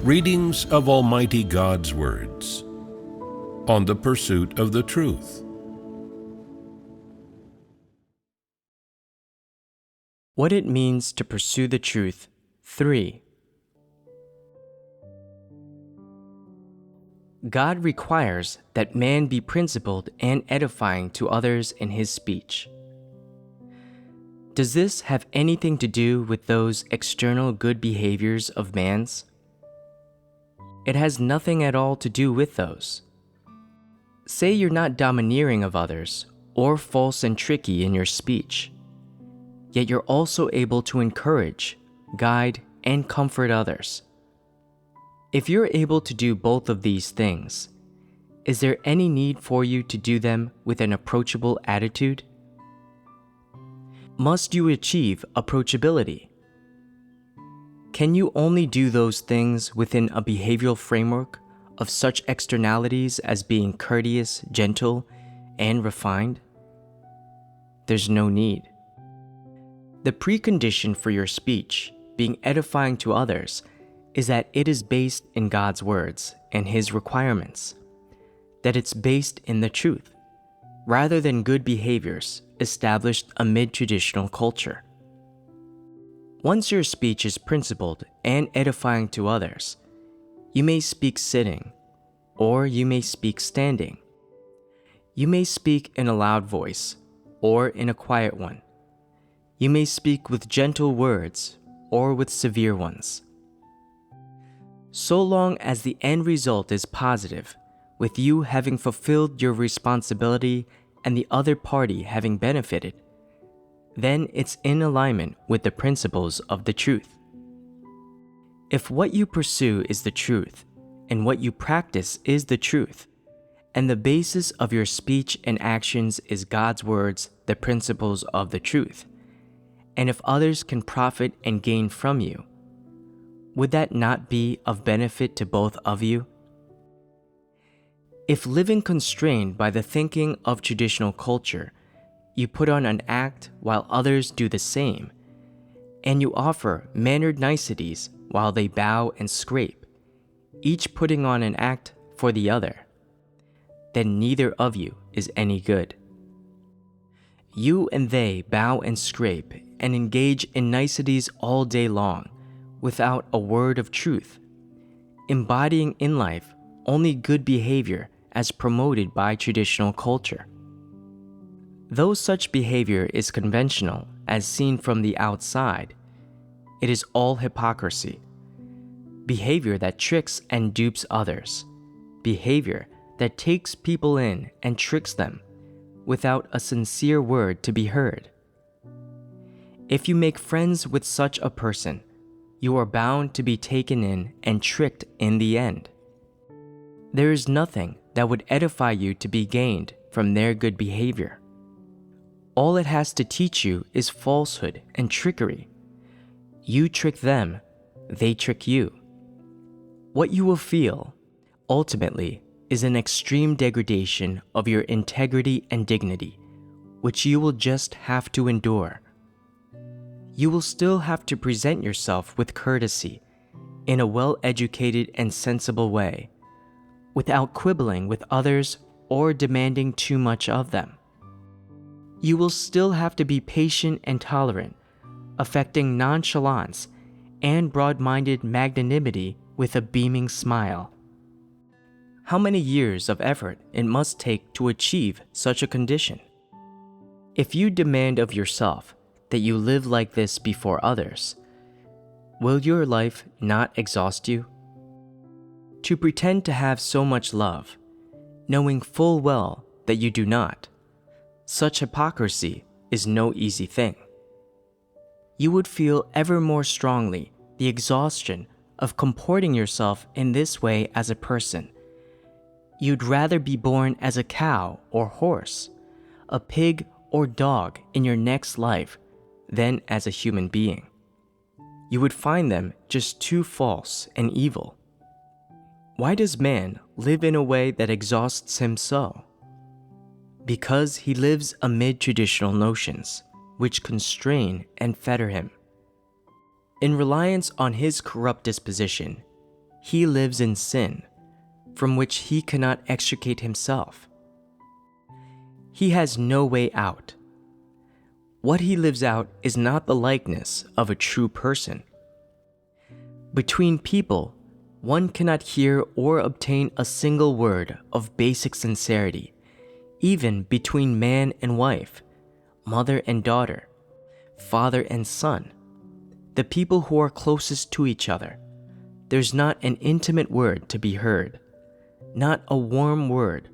Readings of Almighty God's words on the pursuit of the truth. What it means to pursue the truth. 3. God requires that man be principled and edifying to others in his speech. Does this have anything to do with those external good behaviors of man's? It has nothing at all to do with those. Say you're not domineering of others or false and tricky in your speech, yet you're also able to encourage, guide, and comfort others. If you're able to do both of these things, is there any need for you to do them with an approachable attitude? Must you achieve approachability? Can you only do those things within a behavioral framework of such externalities as being courteous, gentle, and refined? There's no need. The precondition for your speech being edifying to others is that it is based in God's words and His requirements, that it's based in the truth, rather than good behaviors established amid traditional culture. Once your speech is principled and edifying to others, you may speak sitting, or you may speak standing. You may speak in a loud voice, or in a quiet one. You may speak with gentle words, or with severe ones. So long as the end result is positive, with you having fulfilled your responsibility and the other party having benefited, then it's in alignment with the principles of the truth. If what you pursue is the truth, and what you practice is the truth, and the basis of your speech and actions is God's words, the principles of the truth, and if others can profit and gain from you, would that not be of benefit to both of you? If living constrained by the thinking of traditional culture, you put on an act while others do the same, and you offer mannered niceties while they bow and scrape, each putting on an act for the other, then neither of you is any good. You and they bow and scrape and engage in niceties all day long without a word of truth, embodying in life only good behavior as promoted by traditional culture. Though such behavior is conventional as seen from the outside, it is all hypocrisy. Behavior that tricks and dupes others. Behavior that takes people in and tricks them without a sincere word to be heard. If you make friends with such a person, you are bound to be taken in and tricked in the end. There is nothing that would edify you to be gained from their good behavior. All it has to teach you is falsehood and trickery. You trick them, they trick you. What you will feel, ultimately, is an extreme degradation of your integrity and dignity, which you will just have to endure. You will still have to present yourself with courtesy, in a well-educated and sensible way, without quibbling with others or demanding too much of them. You will still have to be patient and tolerant, affecting nonchalance and broad-minded magnanimity with a beaming smile. How many years of effort it must take to achieve such a condition? If you demand of yourself that you live like this before others, will your life not exhaust you? To pretend to have so much love, knowing full well that you do not, such hypocrisy is no easy thing. You would feel ever more strongly the exhaustion of comporting yourself in this way as a person. You'd rather be born as a cow or horse, a pig or dog in your next life than as a human being. You would find them just too false and evil. Why does man live in a way that exhausts him so? Because he lives amid traditional notions, which constrain and fetter him. In reliance on his corrupt disposition, he lives in sin, from which he cannot extricate himself. He has no way out. What he lives out is not the likeness of a true person. Between people, one cannot hear or obtain a single word of basic sincerity, even between man and wife, mother and daughter, father and son, the people who are closest to each other. There's not an intimate word to be heard, not a warm word,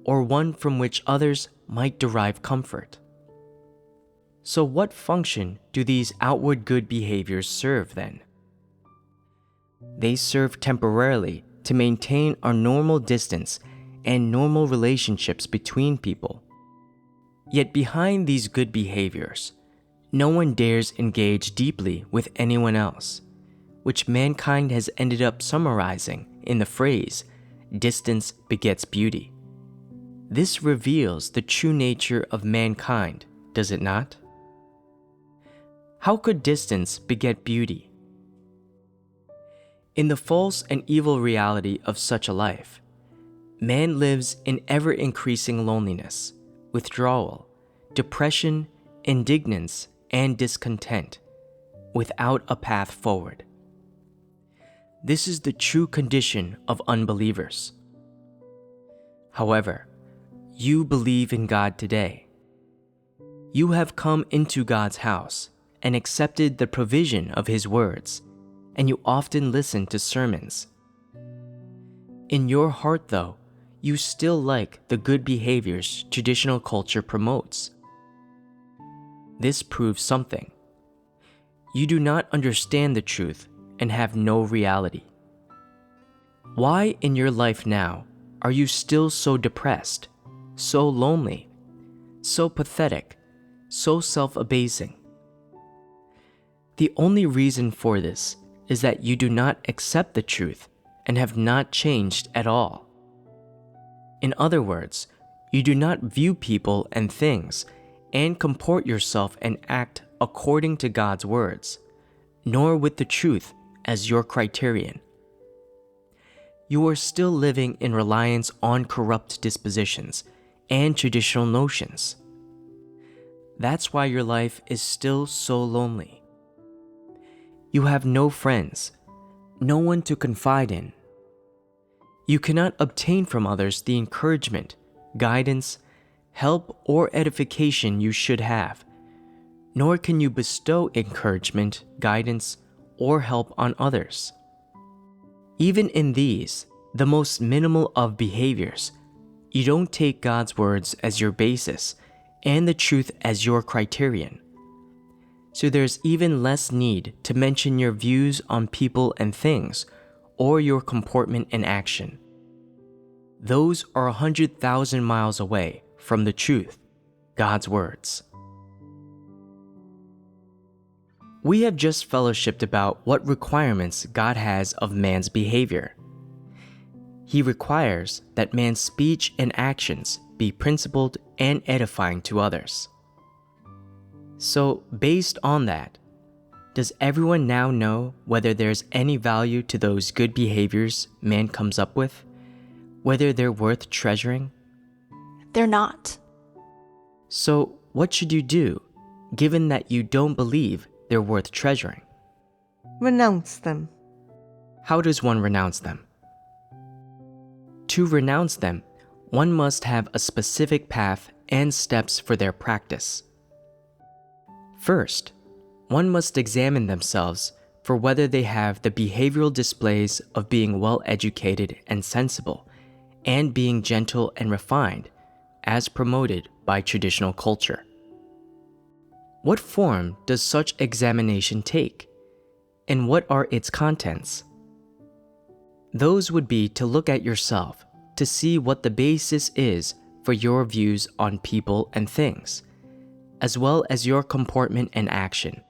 or one from which others might derive comfort. So what function do these outward good behaviors serve then? They serve temporarily to maintain our normal distance and normal relationships between people. Yet behind these good behaviors, no one dares engage deeply with anyone else, which mankind has ended up summarizing in the phrase, "Distance begets beauty." This reveals the true nature of mankind, does it not? How could distance beget beauty? In the false and evil reality of such a life, man lives in ever-increasing loneliness, withdrawal, depression, indignance, and discontent, without a path forward. This is the true condition of unbelievers. However, you believe in God today. You have come into God's house and accepted the provision of His words, and you often listen to sermons. In your heart, though, you still like the good behaviors traditional culture promotes. This proves something. You do not understand the truth and have no reality. Why in your life now are you still so depressed, so lonely, so pathetic, so self-abasing? The only reason for this is that you do not accept the truth and have not changed at all. In other words, you do not view people and things and comport yourself and act according to God's words, nor with the truth as your criterion. You are still living in reliance on corrupt dispositions and traditional notions. That's why your life is still so lonely. You have no friends, no one to confide in. You cannot obtain from others the encouragement, guidance, help, or edification you should have, nor can you bestow encouragement, guidance, or help on others. Even in these, the most minimal of behaviors, you don't take God's words as your basis and the truth as your criterion. So there's even less need to mention your views on people and things, or your comportment and action. Those are 100,000 miles away from the truth, God's words. We have just fellowshipped about what requirements God has of man's behavior. He requires that man's speech and actions be principled and edifying to others. So, based on that, does everyone now know whether there's any value to those good behaviors man comes up with? Whether they're worth treasuring? They're not. So, what should you do, given that you don't believe they're worth treasuring? Renounce them. How does one renounce them? To renounce them, one must have a specific path and steps for their practice. First, one must examine themselves for whether they have the behavioral displays of being well educated and sensible, and being gentle and refined, as promoted by traditional culture. What form does such examination take, and what are its contents? Those would be to look at yourself to see what the basis is for your views on people and things, as well as your comportment and action,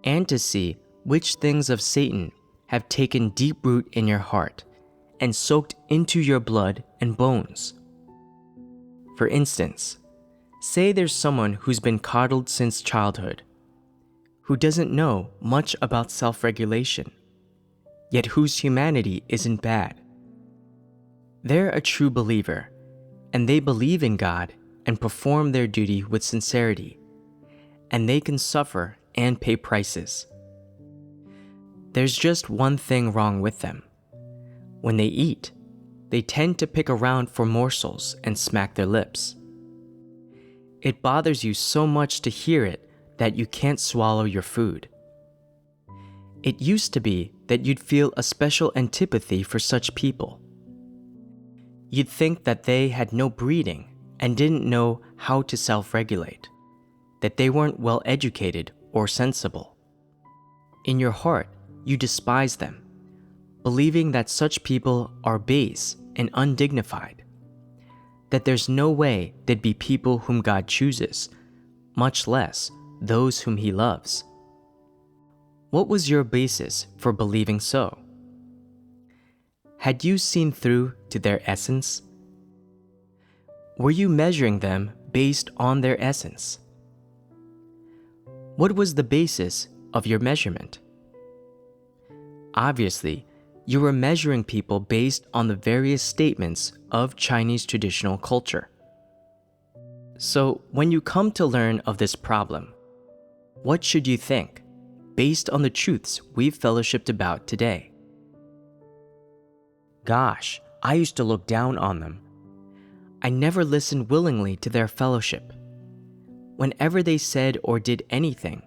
and to see which things of Satan have taken deep root in your heart and soaked into your blood and bones. For instance, say there's someone who's been coddled since childhood, who doesn't know much about self-regulation, yet whose humanity isn't bad. They're a true believer, and they believe in God and perform their duty with sincerity, and they can suffer and pay prices. There's just one thing wrong with them. When they eat, they tend to pick around for morsels and smack their lips. It bothers you so much to hear it that you can't swallow your food. It used to be that you'd feel a special antipathy for such people. You'd think that they had no breeding and didn't know how to self-regulate, that they weren't well educated or sensible. In your heart, you despise them, believing that such people are base and undignified, that there's no way they'd be people whom God chooses, much less those whom He loves. What was your basis for believing so? Had you seen through to their essence? Were you measuring them based on their essence? What was the basis of your measurement? Obviously, you were measuring people based on the various statements of Chinese traditional culture. So, when you come to learn of this problem, what should you think, based on the truths we've fellowshipped about today? Gosh, I used to look down on them. I never listened willingly to their fellowship. Whenever they said or did anything,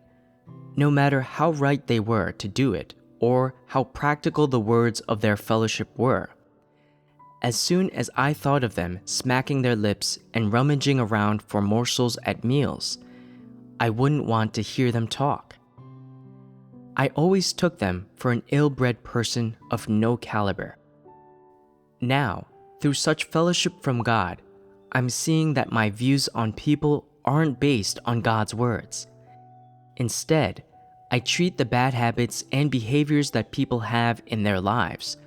no matter how right they were to do it or how practical the words of their fellowship were, as soon as I thought of them smacking their lips and rummaging around for morsels at meals, I wouldn't want to hear them talk. I always took them for an ill-bred person of no caliber. Now, through such fellowship from God, I'm seeing that my views on people aren't based on God's words. Instead, I treat the bad habits and behaviors that people have in their lives,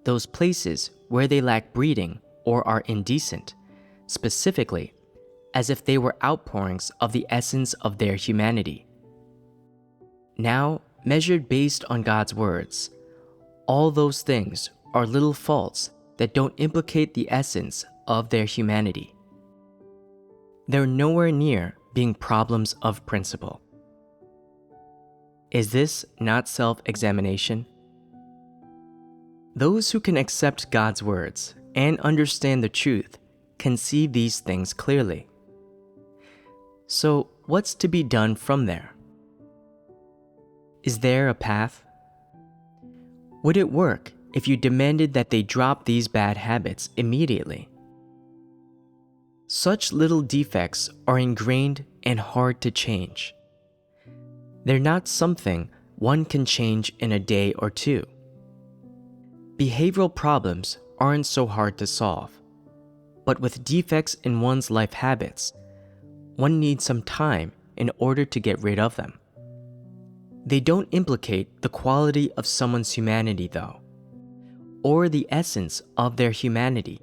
those places where they lack breeding or are indecent, specifically, as if they were outpourings of the essence of their humanity. Now, measured based on God's words, all those things are little faults that don't implicate the essence of their humanity. They're nowhere near being problems of principle. Is this not self-examination? Those who can accept God's words and understand the truth can see these things clearly. So, what's to be done from there? Is there a path? Would it work if you demanded that they drop these bad habits immediately? Such little defects are ingrained and hard to change. They're not something one can change in a day or two. Behavioral problems aren't so hard to solve, but with defects in one's life habits, one needs some time in order to get rid of them. They don't implicate the quality of someone's humanity, though, or the essence of their humanity.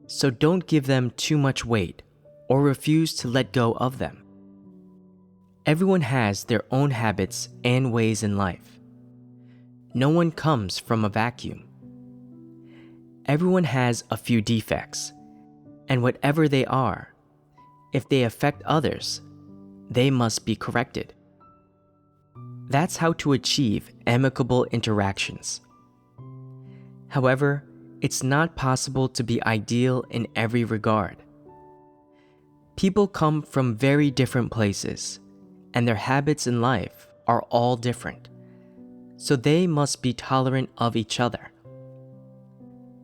So don't give them too much weight or refuse to let go of them. Everyone has their own habits and ways in life. No one comes from a vacuum. Everyone has a few defects, and whatever they are, if they affect others, they must be corrected. That's how to achieve amicable interactions. However, it's not possible to be ideal in every regard. People come from very different places, and their habits in life are all different, so they must be tolerant of each other.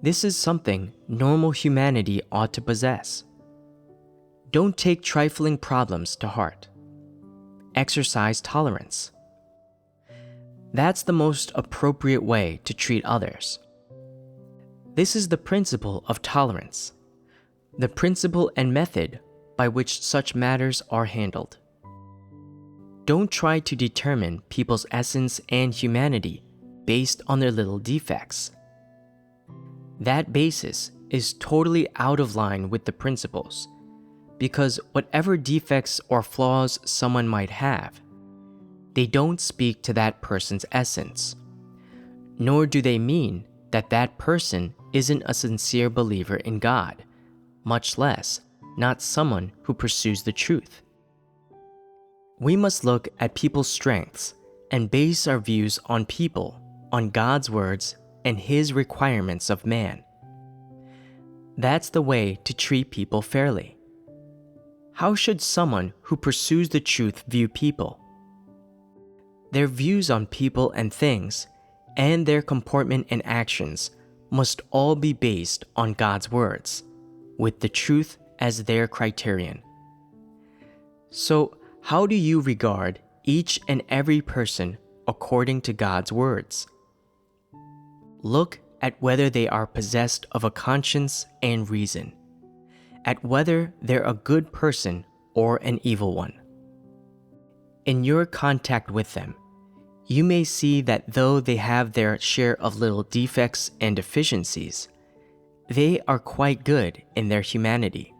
This is something normal humanity ought to possess. Don't take trifling problems to heart. Exercise tolerance. That's the most appropriate way to treat others. This is the principle of tolerance, the principle and method by which such matters are handled. Don't try to determine people's essence and humanity based on their little defects. That basis is totally out of line with the principles, because whatever defects or flaws someone might have, they don't speak to that person's essence, nor do they mean that that person isn't a sincere believer in God, much less not someone who pursues the truth. We must look at people's strengths and base our views on people, on God's words, and His requirements of man. That's the way to treat people fairly. How should someone who pursues the truth view people? Their views on people and things, and their comportment and actions must all be based on God's words, with the truth as their criterion. So, how do you regard each and every person according to God's words? Look at whether they are possessed of a conscience and reason, at whether they're a good person or an evil one. In your contact with them, you may see that though they have their share of little defects and deficiencies, they are quite good in their humanity.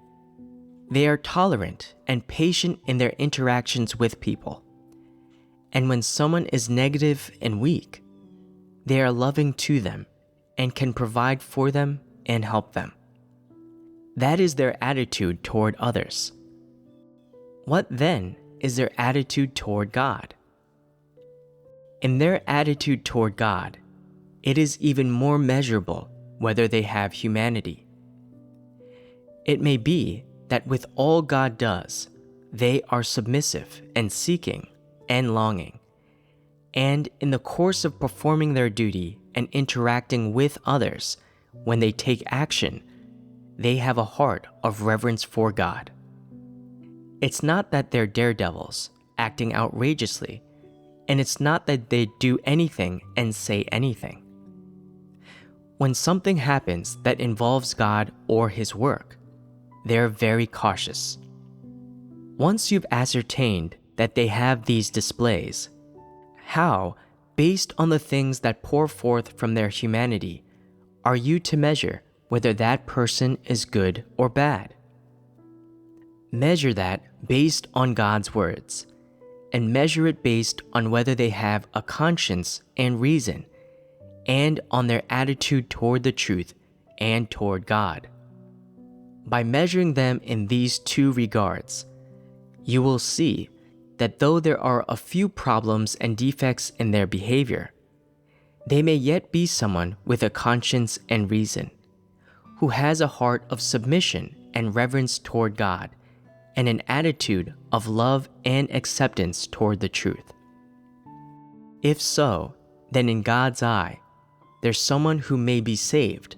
They are tolerant and patient in their interactions with people. And when someone is negative and weak, they are loving to them and can provide for them and help them. That is their attitude toward others. What then is their attitude toward God? In their attitude toward God, it is even more measurable whether they have humanity. It may be that with all God does, they are submissive and seeking and longing, and in the course of performing their duty and interacting with others, when they take action, they have a heart of reverence for God. It's not that they're daredevils, acting outrageously, and it's not that they do anything and say anything. When something happens that involves God or His work, they're very cautious. Once you've ascertained that they have these displays, how, based on the things that pour forth from their humanity, are you to measure whether that person is good or bad? Measure that based on God's words, and measure it based on whether they have a conscience and reason, and on their attitude toward the truth and toward God. By measuring them in these two regards, you will see that though there are a few problems and defects in their behavior, they may yet be someone with a conscience and reason, who has a heart of submission and reverence toward God, and an attitude of love and acceptance toward the truth. If so, then in God's eye, there's someone who may be saved,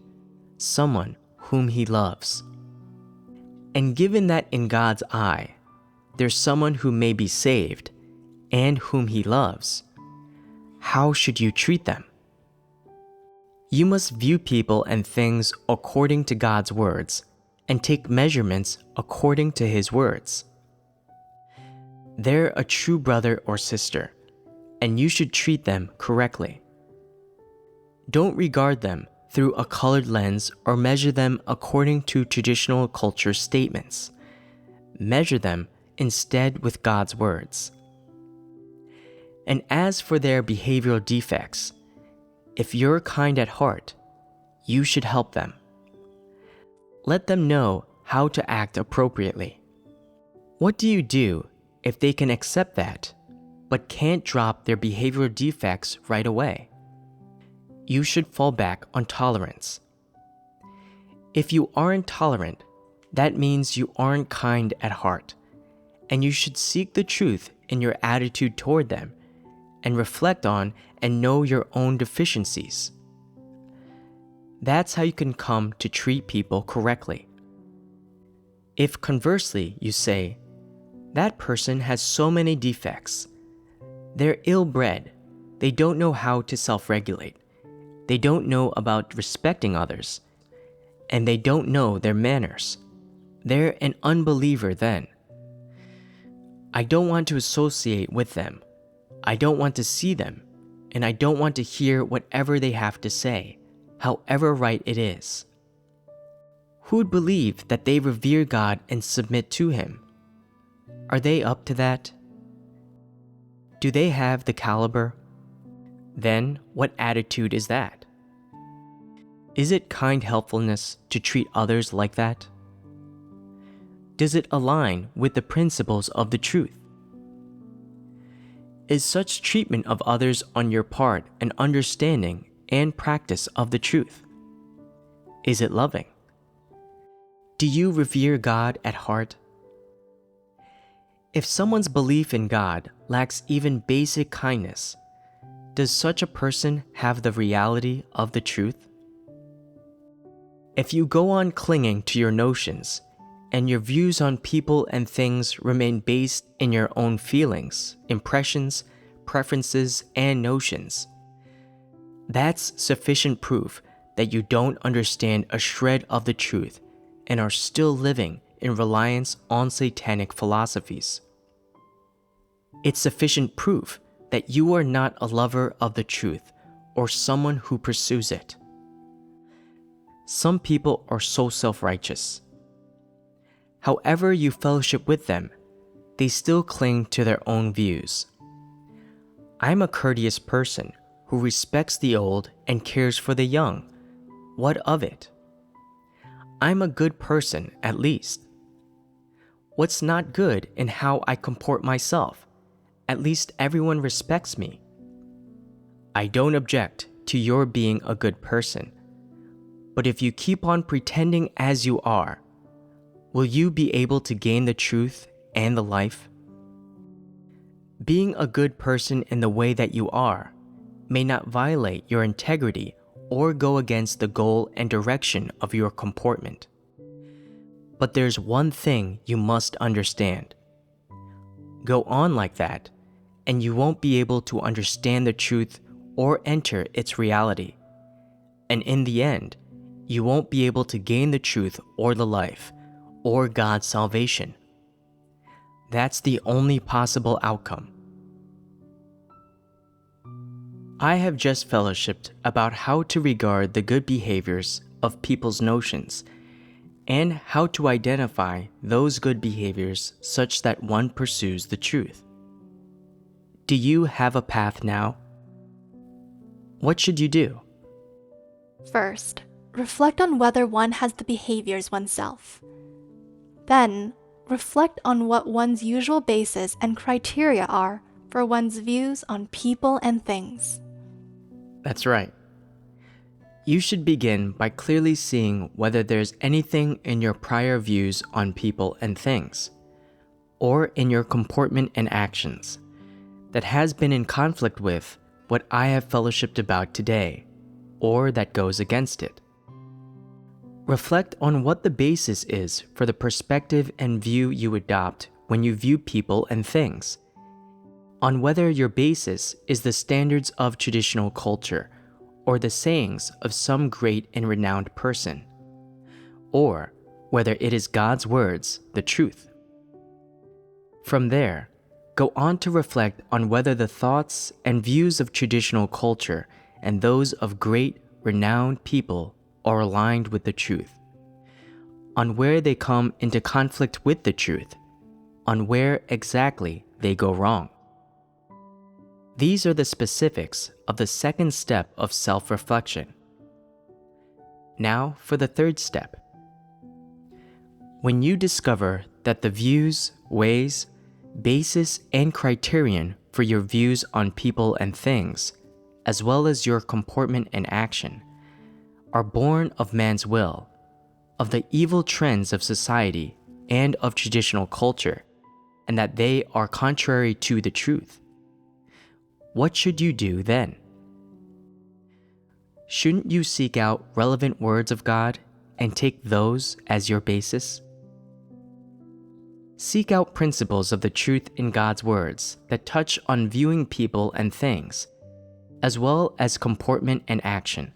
someone whom He loves. And given that in God's eye, there's someone who may be saved and whom He loves, how should you treat them? You must view people and things according to God's words and take measurements according to His words. They're a true brother or sister, and you should treat them correctly. Don't regard them through a colored lens or measure them according to traditional culture statements. Measure them instead with God's words. And as for their behavioral defects, if you're kind at heart, you should help them. Let them know how to act appropriately. What do you do if they can accept that, but can't drop their behavioral defects right away? You should fall back on tolerance. If you aren't tolerant, that means you aren't kind at heart, and you should seek the truth in your attitude toward them and reflect on and know your own deficiencies. That's how you can come to treat people correctly. If conversely you say, that person has so many defects, they're ill-bred, they don't know how to self-regulate, they don't know about respecting others, and they don't know their manners, they're an unbeliever then. I don't want to associate with them, I don't want to see them, and I don't want to hear whatever they have to say, however right it is. Who'd believe that they revere God and submit to Him? Are they up to that? Do they have the caliber? then what attitude is that? Is it kind helpfulness to treat others like that? Does it align with the principles of the truth? Is such treatment of others on your part an understanding and practice of the truth? Is it loving? Do you revere God at heart? If someone's belief in God lacks even basic kindness, does such a person have the reality of the truth? If you go on clinging to your notions, and your views on people and things remain based in your own feelings, impressions, preferences, and notions, that's sufficient proof that you don't understand a shred of the truth and are still living in reliance on satanic philosophies. It's sufficient proof that you are not a lover of the truth or someone who pursues it. Some people are so self-righteous. However you fellowship with them, they still cling to their own views. I'm a courteous person who respects the old and cares for the young. What of it? I'm a good person, at least. What's not good in how I comport myself? At least everyone respects me. I don't object to your being a good person, but if you keep on pretending as you are, will you be able to gain the truth and the life? Being a good person in the way that you are may not violate your integrity or go against the goal and direction of your comportment. But there's one thing you must understand. Go on like that, and you won't be able to understand the truth or enter its reality. And in the end, you won't be able to gain the truth or the life, or God's salvation. That's the only possible outcome. I have just fellowshipped about how to regard the good behaviors of people's notions and how to identify those good behaviors such that one pursues the truth. Do you have a path now? What should you do? First, reflect on whether one has the behaviors oneself. Then, reflect on what one's usual basis and criteria are for one's views on people and things. That's right. You should begin by clearly seeing whether there's anything in your prior views on people and things, or in your comportment and actions, that has been in conflict with what I have fellowshipped about today, or that goes against it. Reflect on what the basis is for the perspective and view you adopt when you view people and things, on whether your basis is the standards of traditional culture or the sayings of some great and renowned person, or whether it is God's words, the truth. From there, go on to reflect on whether the thoughts and views of traditional culture and those of great, renowned people are aligned with the truth, on where they come into conflict with the truth, on where exactly they go wrong. These are the specifics of the second step of self-reflection. Now for the third step. When you discover that the views, ways, basis, and criterion for your views on people and things, as well as your comportment and action, are born of man's will, of the evil trends of society and of traditional culture, and that they are contrary to the truth, what should you do then? Shouldn't you seek out relevant words of God and take those as your basis? Seek out principles of the truth in God's words that touch on viewing people and things, as well as comportment and action.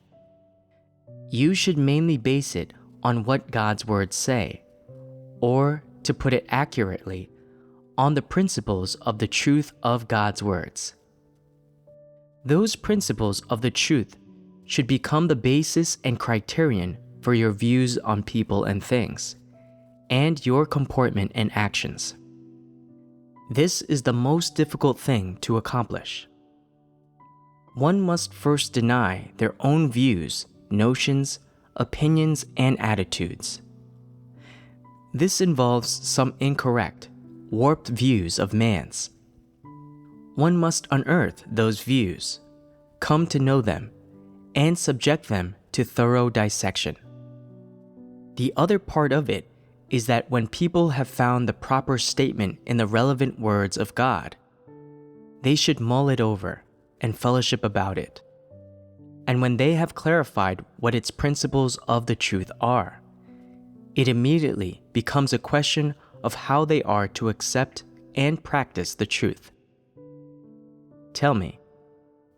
You should mainly base it on what God's words say, or, to put it accurately, on the principles of the truth of God's words. Those principles of the truth should become the basis and criterion for your views on people and things, and your comportment and actions. This is the most difficult thing to accomplish. one must first deny their own views, notions, opinions, and attitudes. This involves some incorrect, warped views of man's. One must unearth those views, come to know them, and subject them to thorough dissection. The other part of it is that when people have found the proper statement in the relevant words of God, they should mull it over and fellowship about it. And when they have clarified what its principles of the truth are, it immediately becomes a question of how they are to accept and practice the truth. Tell me,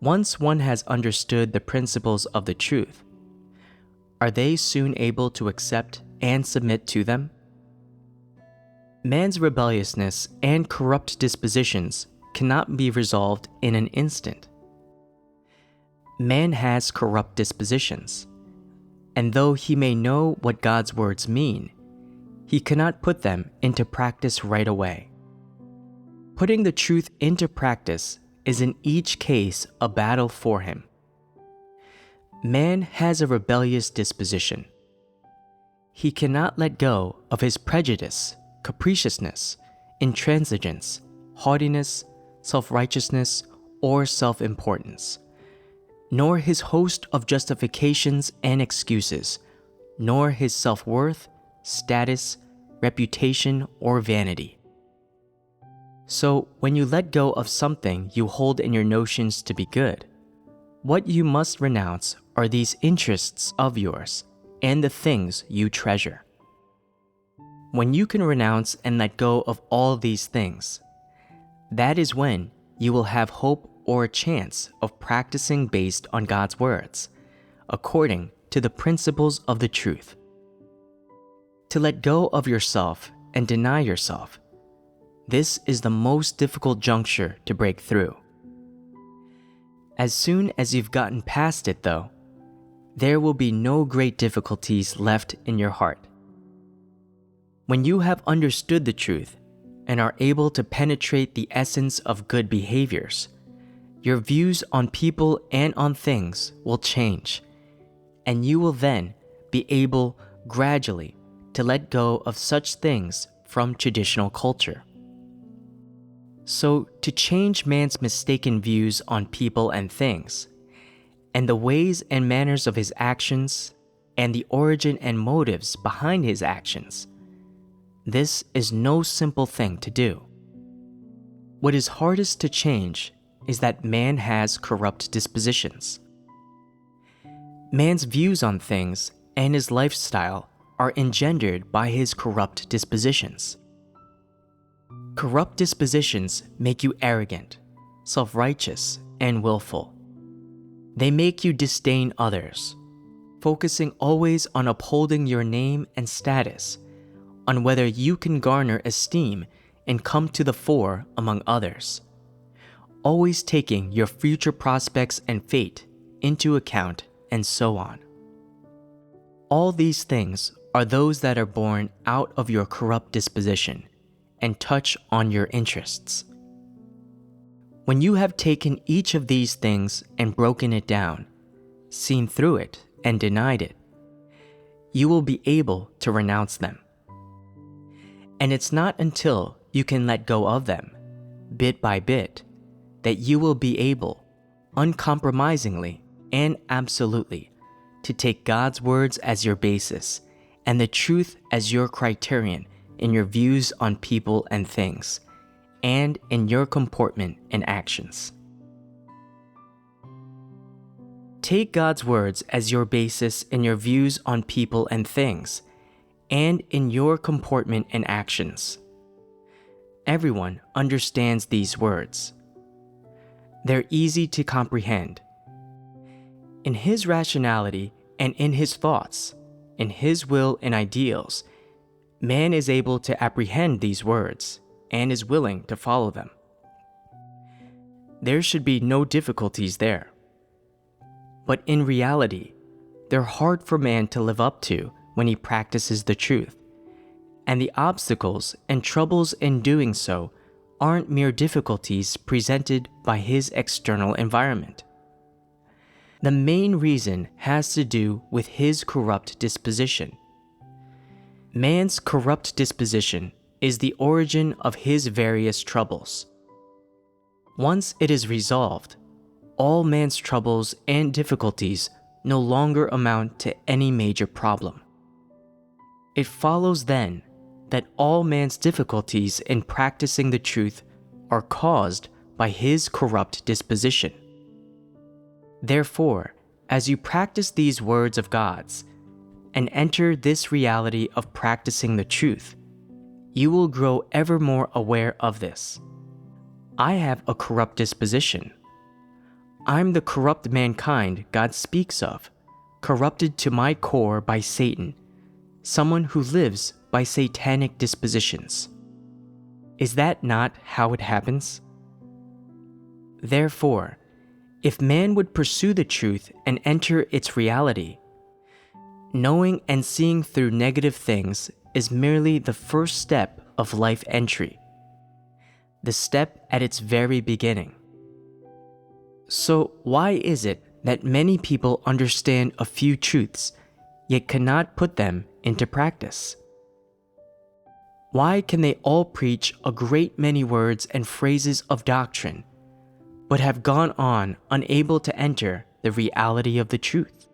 once one has understood the principles of the truth, are they soon able to accept and submit to them? Man's rebelliousness and corrupt dispositions cannot be resolved in an instant. Man has corrupt dispositions, and though he may know what God's words mean, he cannot put them into practice right away. Putting the truth into practice is in each case a battle for him. Man has a rebellious disposition. He cannot let go of his prejudice, capriciousness, intransigence, haughtiness, self-righteousness, or self-importance, nor his host of justifications and excuses, nor his self-worth, status, reputation, or vanity. So, when you let go of something you hold in your notions to be good, what you must renounce are these interests of yours and the things you treasure. When you can renounce and let go of all these things, that is when you will have hope or a chance of practicing based on God's words, according to the principles of the truth. To let go of yourself and deny yourself, this is the most difficult juncture to break through. As soon as you've gotten past it, though, there will be no great difficulties left in your heart. When you have understood the truth and are able to penetrate the essence of good behaviors, your views on people and on things will change, and you will then be able gradually to let go of such things from traditional culture. So, to change man's mistaken views on people and things, and the ways and manners of his actions, and the origin and motives behind his actions, this is no simple thing to do. What is hardest to change is that man has corrupt dispositions. Man's views on things and his lifestyle are engendered by his corrupt dispositions. Corrupt dispositions make you arrogant, self-righteous, and willful. They make you disdain others, focusing always on upholding your name and status, on whether you can garner esteem and come to the fore among others, always taking your future prospects and fate into account, and so on. All these things are those that are born out of your corrupt disposition and touch on your interests. When you have taken each of these things and broken it down, seen through it and denied it, you will be able to renounce them. And it's not until you can let go of them, bit by bit, that you will be able, uncompromisingly and absolutely, to take God's words as your basis and the truth as your criterion in your views on people and things, and in your comportment and actions. Take God's words as your basis in your views on people and things, and in your comportment and actions. Everyone understands these words. They're easy to comprehend. In his rationality and in his thoughts, in his will and ideals, man is able to apprehend these words and is willing to follow them. There should be no difficulties there. But in reality, they're hard for man to live up to when he practices the truth, and the obstacles and troubles in doing so aren't mere difficulties presented by his external environment. The main reason has to do with his corrupt disposition. Man's corrupt disposition is the origin of his various troubles. Once it is resolved, all man's troubles and difficulties no longer amount to any major problem. It follows then that all man's difficulties in practicing the truth are caused by his corrupt disposition. Therefore, as you practice these words of God's and enter this reality of practicing the truth, you will grow ever more aware of this. I have a corrupt disposition. I'm the corrupt mankind God speaks of, corrupted to my core by Satan, someone who lives by satanic dispositions. Is that not how it happens? Therefore, if man would pursue the truth and enter its reality, knowing and seeing through negative things is merely the first step of life entry, the step at its very beginning. So why is it that many people understand a few truths, yet cannot put them into practice? Why can they all preach a great many words and phrases of doctrine, but have gone on unable to enter the reality of the truth?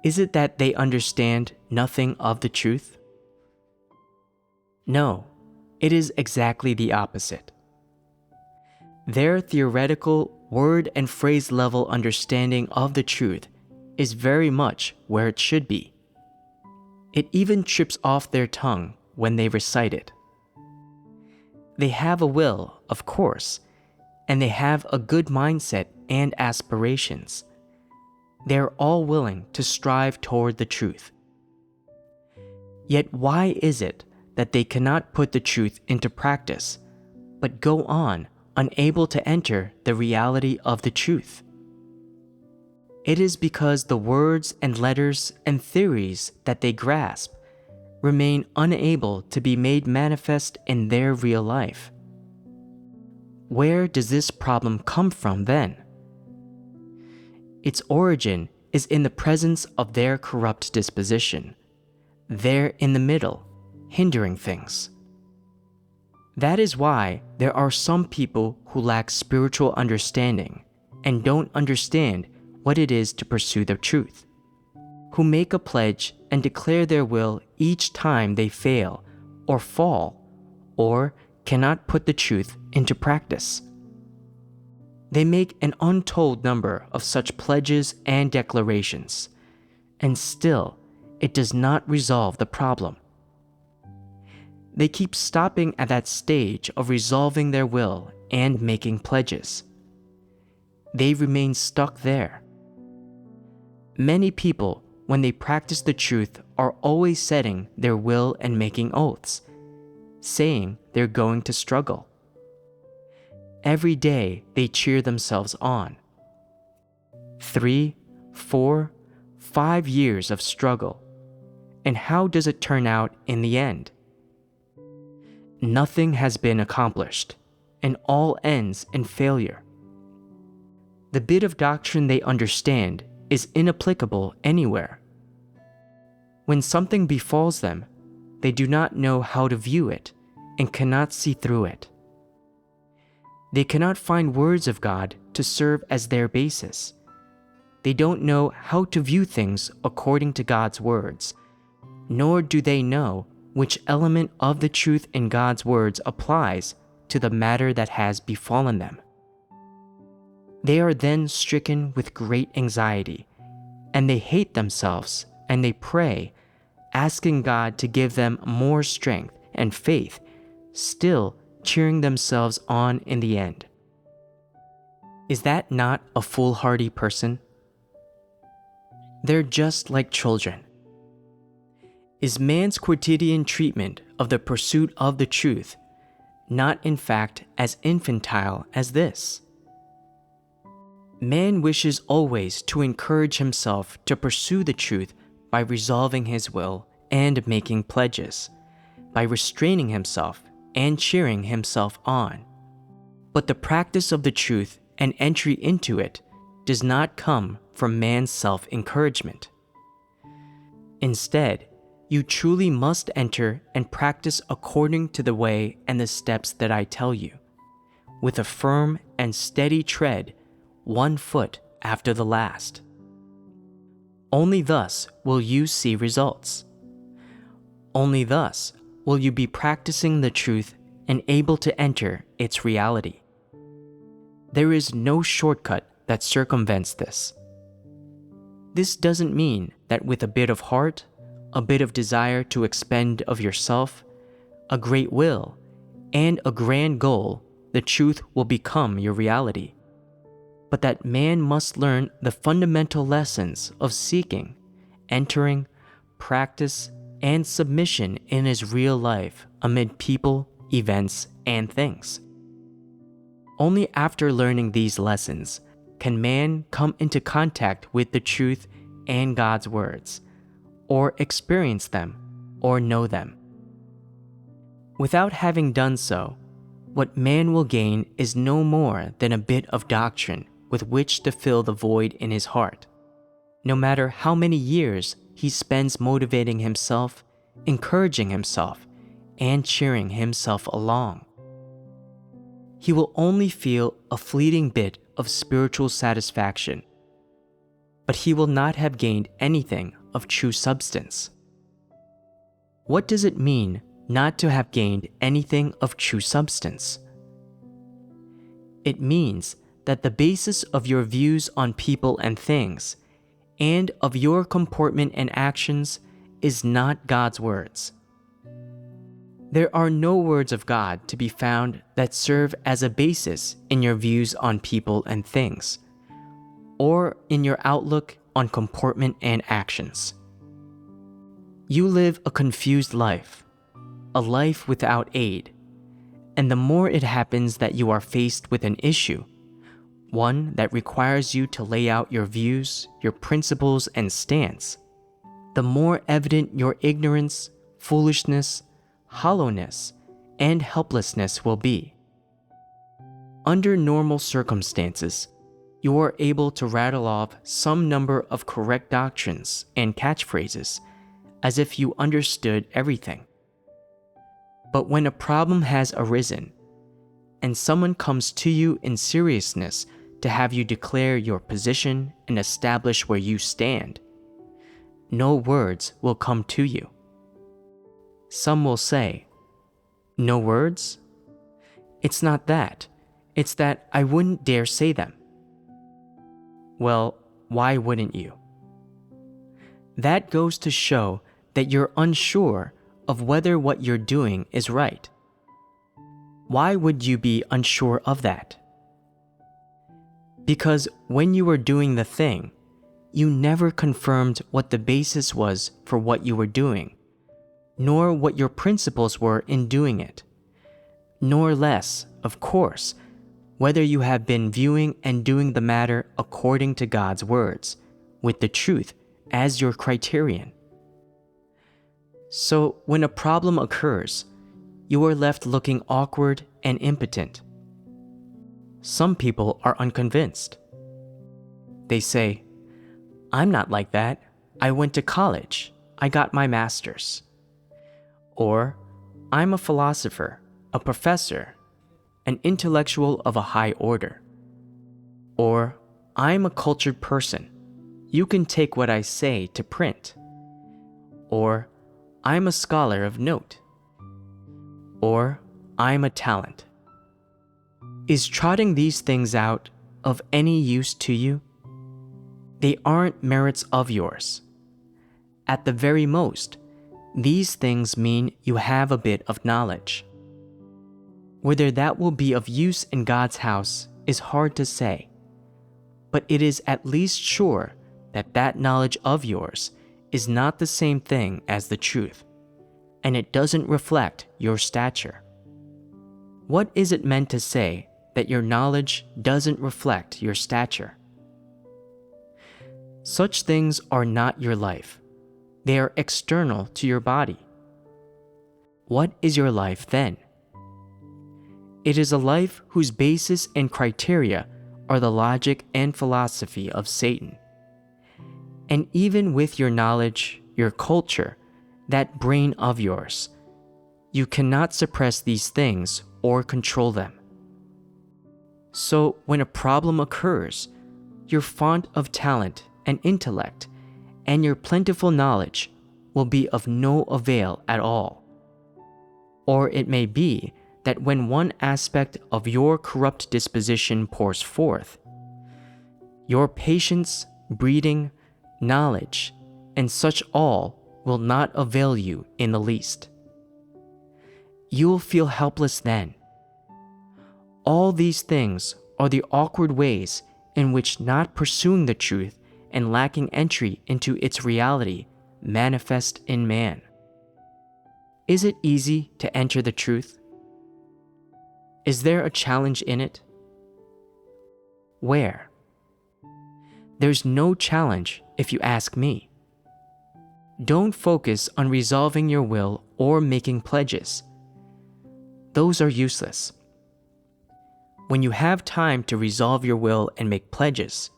Is it that they understand nothing of the truth? No, it is exactly the opposite. Their theoretical word and phrase level understanding of the truth is very much where it should be. It even trips off their tongue when they recite it. They have a will, of course, and they have a good mindset and aspirations. They are all willing to strive toward the truth. Yet why is it that they cannot put the truth into practice, but go on unable to enter the reality of the truth? It is because the words and letters and theories that they grasp remain unable to be made manifest in their real life. Where does this problem come from then? Its origin is in the presence of their corrupt disposition, there in the middle, hindering things. That is why there are some people who lack spiritual understanding and don't understand what it is to pursue the truth, who make a pledge and declare their will each time they fail or fall or cannot put the truth into practice. They make an untold number of such pledges and declarations, and still it does not resolve the problem. They keep stopping at that stage of resolving their will and making pledges. They remain stuck there. Many people, when they practice the truth, are always setting their will and making oaths, saying they're going to struggle. Every day they cheer themselves on. 3, 4, 5 years of struggle. And how does it turn out in the end? Nothing has been accomplished, and all ends in failure. The bit of doctrine they understand is inapplicable anywhere. When something befalls them, they do not know how to view it and cannot see through it. They cannot find words of God to serve as their basis. They don't know how to view things according to God's words, nor do they know which element of the truth in God's words applies to the matter that has befallen them. They are then stricken with great anxiety, and they hate themselves, and they pray, asking God to give them more strength and faith, still cheering themselves on in the end. Is that not a foolhardy person? They're just like children. Is man's quotidian treatment of the pursuit of the truth not in fact as infantile as this? Man wishes always to encourage himself to pursue the truth by resolving his will and making pledges, by restraining himself and cheering himself on. But the practice of the truth and entry into it does not come from man's self-encouragement. Instead, you truly must enter and practice according to the way and the steps that I tell you, with a firm and steady tread, one foot after the last. Only thus will you see results. Only thus will you be practicing the truth and able to enter its reality. There is no shortcut that circumvents this. This doesn't mean that with a bit of heart, a bit of desire to expend of yourself, a great will, and a grand goal, the truth will become your reality, but that man must learn the fundamental lessons of seeking, entering, practice, and submission in his real life amid people, events, and things. Only after learning these lessons can man come into contact with the truth and God's words, or experience them, or know them. Without having done so, what man will gain is no more than a bit of doctrine with which to fill the void in his heart, no matter how many years he spends motivating himself, encouraging himself, and cheering himself along. He will only feel a fleeting bit of spiritual satisfaction, but he will not have gained anything of true substance. What does it mean not to have gained anything of true substance? It means that the basis of your views on people and things, and of your comportment and actions, is not God's words. There are no words of God to be found that serve as a basis in your views on people and things, or in your outlook on comportment and actions. You live a confused life, a life without aid, and the more it happens that you are faced with an issue, one that requires you to lay out your views, your principles, and stance, the more evident your ignorance, foolishness, hollowness, and helplessness will be. Under normal circumstances, you are able to rattle off some number of correct doctrines and catchphrases as if you understood everything. But when a problem has arisen, and someone comes to you in seriousness to have you declare your position and establish where you stand, no words will come to you. Some will say, "No words? It's not that. It's that I wouldn't dare say them." Well, why wouldn't you? That goes to show that you're unsure of whether what you're doing is right. Why would you be unsure of that? Because when you were doing the thing, you never confirmed what the basis was for what you were doing, nor what your principles were in doing it, nor less, of course, whether you have been viewing and doing the matter according to God's words, with the truth as your criterion. So when a problem occurs, you are left looking awkward and impotent. Some people are unconvinced. They say, "I'm not like that. I went to college. I got my master's." Or, "I'm a philosopher, a professor, an intellectual of a high order." Or, "I'm a cultured person. You can take what I say to print." Or, "I'm a scholar of note." Or, "I'm a talent." Is trotting these things out of any use to you? They aren't merits of yours. At the very most, these things mean you have a bit of knowledge. Whether that will be of use in God's house is hard to say, but it is at least sure that that knowledge of yours is not the same thing as the truth, and it doesn't reflect your stature. What is it meant to say that your knowledge doesn't reflect your stature? Such things are not your life. They are external to your body. What is your life then? It is a life whose basis and criteria are the logic and philosophy of Satan. And even with your knowledge, your culture, that brain of yours, you cannot suppress these things or control them. So when a problem occurs, your font of talent and intellect and your plentiful knowledge will be of no avail at all. Or it may be that when one aspect of your corrupt disposition pours forth, your patience, breeding, knowledge, and such all will not avail you in the least. You will feel helpless then. All these things are the awkward ways in which not pursuing the truth and lacking entry into its reality manifest in man. Is it easy to enter the truth? Is there a challenge in it? Where? There's no challenge if you ask me. Don't focus on resolving your will or making pledges. Those are useless. When you have time to resolve your will and make pledges,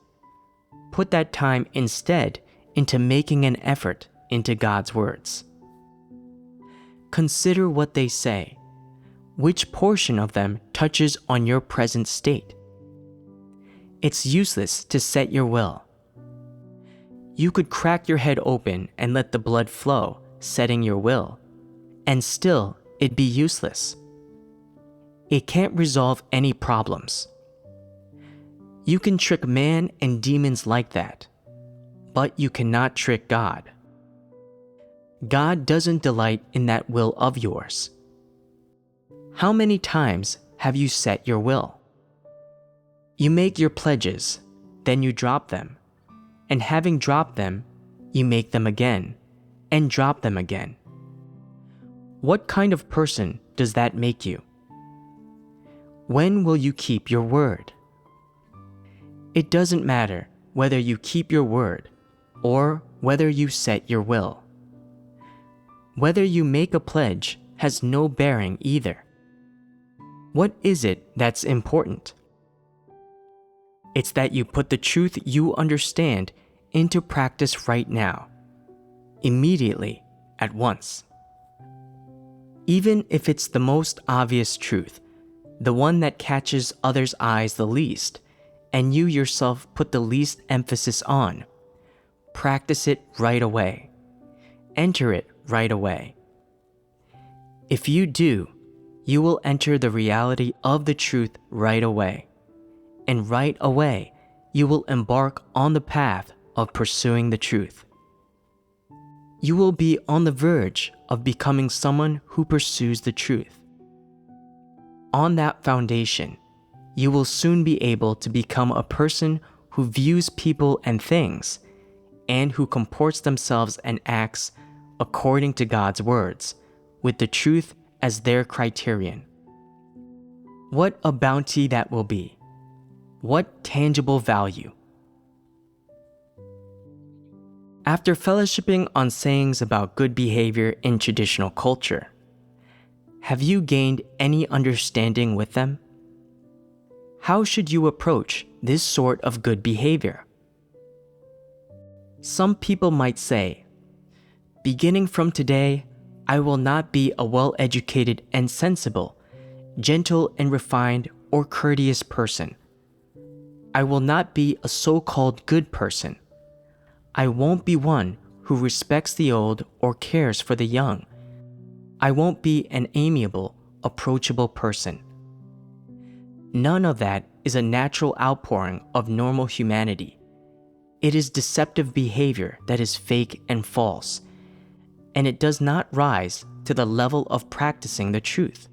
put that time instead into making an effort into God's words. Consider what they say. Which portion of them touches on your present state? It's useless to set your will. You could crack your head open and let the blood flow, setting your will, and still it'd be useless. It can't resolve any problems. You can trick man and demons like that, but you cannot trick God. God doesn't delight in that will of yours. How many times have you set your will? You make your pledges, then you drop them, and having dropped them, you make them again, and drop them again. What kind of person does that make you? When will you keep your word? It doesn't matter whether you keep your word or whether you set your will. Whether you make a pledge has no bearing either. What is it that's important? It's that you put the truth you understand into practice right now, immediately, at once. Even if it's the most obvious truth, the one that catches others' eyes the least, and you yourself put the least emphasis on, practice it right away. Enter it right away. If you do, you will enter the reality of the truth right away. And right away, you will embark on the path of pursuing the truth. You will be on the verge of becoming someone who pursues the truth. On that foundation, you will soon be able to become a person who views people and things, and who comports themselves and acts according to God's words, with the truth as their criterion. What a bounty that will be! What tangible value! After fellowshipping on sayings about good behavior in traditional culture, have you gained any understanding with them? How should you approach this sort of good behavior? Some people might say, beginning from today, I will not be a well-educated and sensible, gentle and refined or courteous person. I will not be a so-called good person. I won't be one who respects the old or cares for the young. I won't be an amiable, approachable person. None of that is a natural outpouring of normal humanity. It is deceptive behavior that is fake and false, and it does not rise to the level of practicing the truth.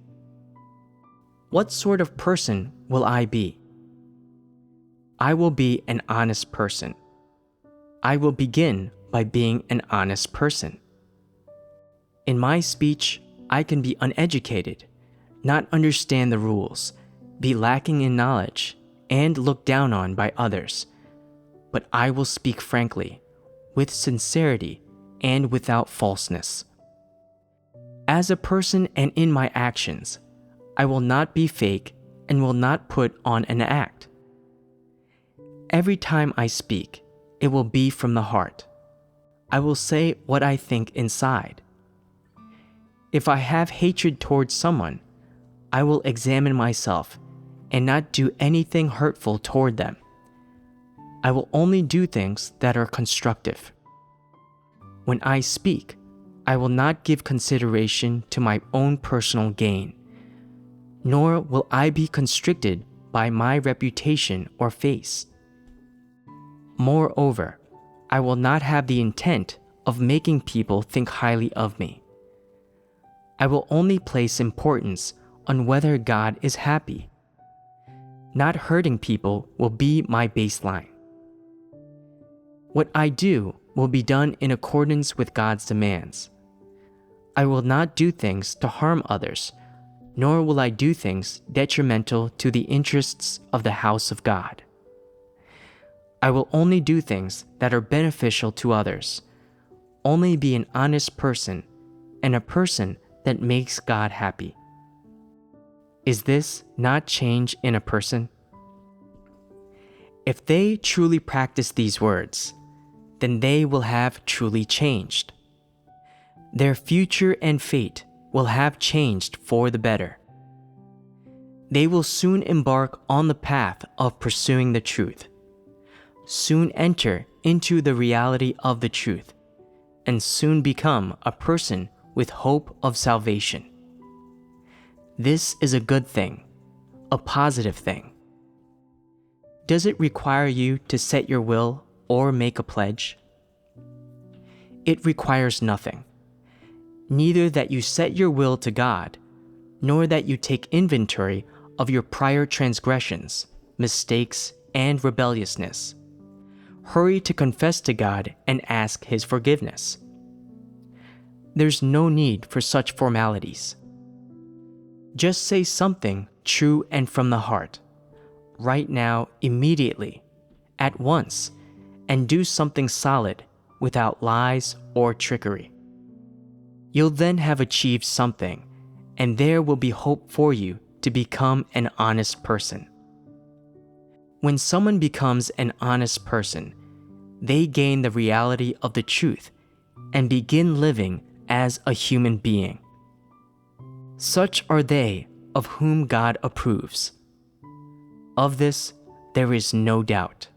What sort of person will I be? I will be an honest person. I will begin by being an honest person. In my speech, I can be uneducated, not understand the rules, be lacking in knowledge, and looked down on by others. But I will speak frankly, with sincerity, and without falseness. As a person and in my actions, I will not be fake and will not put on an act. Every time I speak, it will be from the heart. I will say what I think inside. If I have hatred towards someone, I will examine myself and not do anything hurtful toward them. I will only do things that are constructive. When I speak, I will not give consideration to my own personal gain, nor will I be constricted by my reputation or face. Moreover, I will not have the intent of making people think highly of me. I will only place importance on whether God is happy. Not hurting people will be my baseline. What I do will be done in accordance with God's demands. I will not do things to harm others, nor will I do things detrimental to the interests of the house of God. I will only do things that are beneficial to others, only be an honest person, and a person that makes God happy. Is this not change in a person? If they truly practice these words, then they will have truly changed. Their future and fate will have changed for the better. They will soon embark on the path of pursuing the truth, soon enter into the reality of the truth, and soon become a person with hope of salvation. This is a good thing, a positive thing. Does it require you to set your will or make a pledge? It requires nothing, neither that you set your will to God, nor that you take inventory of your prior transgressions, mistakes, and rebelliousness. Hurry to confess to God and ask His forgiveness. There's no need for such formalities. Just say something true and from the heart, right now, immediately, at once, and do something solid without lies or trickery. You'll then have achieved something, and there will be hope for you to become an honest person. When someone becomes an honest person, they gain the reality of the truth and begin living as a human being. Such are they of whom God approves. Of this, there is no doubt.